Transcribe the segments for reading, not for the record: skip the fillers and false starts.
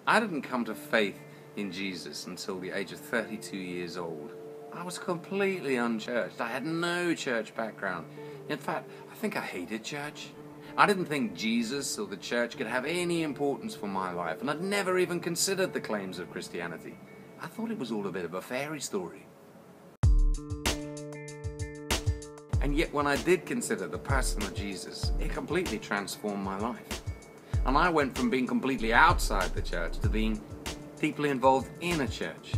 I didn't come to faith in Jesus until the age of 32 years old. I was completely unchurched. I had no church background. In fact, I think I hated church. I didn't think Jesus or the church could have any importance for my life, and I'd never even considered the claims of Christianity. I thought it was all a bit of a fairy story. And yet when I did consider the person of Jesus, it completely transformed my life. And I went from being completely outside the church to being deeply involved in a church.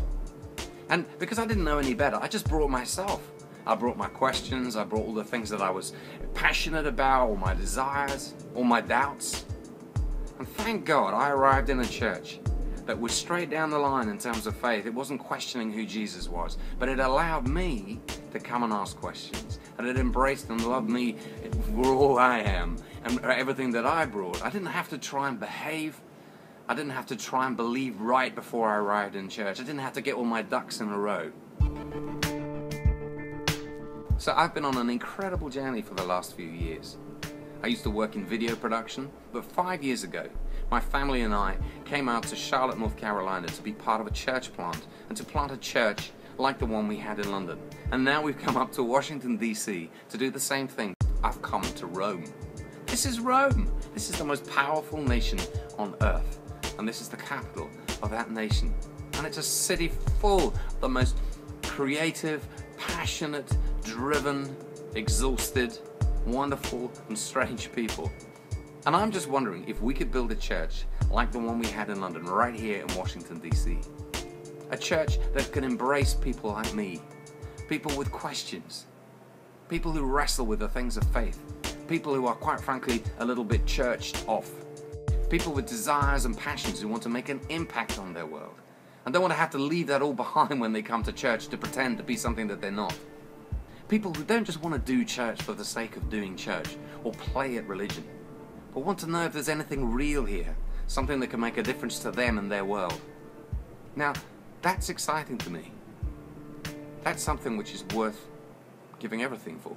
And because I didn't know any better, I just brought myself. I brought my questions, I brought all the things that I was passionate about, all my desires, all my doubts. And thank God I arrived in a church that was straight down the line in terms of faith. It wasn't questioning who Jesus was, but it allowed me to come and ask questions. And it embraced and loved me for all I am and everything that I brought. I didn't have to try and behave. I didn't have to try and believe right before I arrived in church. I didn't have to get all my ducks in a row. So I've been on an incredible journey for the last few years. I used to work in video production, but 5 years ago, my family and I came out to Charlotte, North Carolina to be part of a church plant and to plant a church like the one we had in London. And now we've come up to Washington, D.C. to do the same thing. I've come to Rome. This is Rome. This is the most powerful nation on earth. And this is the capital of that nation. And it's a city full of the most creative, passionate, driven, exhausted, wonderful and strange people. And I'm just wondering if we could build a church like the one we had in London, right here in Washington, D.C. A church that can embrace people like me, people with questions, people who wrestle with the things of faith, people who are quite frankly a little bit churched off, people with desires and passions who want to make an impact on their world and don't want to have to leave that all behind when they come to church to pretend to be something that they're not. People who don't just want to do church for the sake of doing church or play at religion, but want to know if there's anything real here, something that can make a difference to them and their world. Now, that's exciting to me. That's something which is worth giving everything for.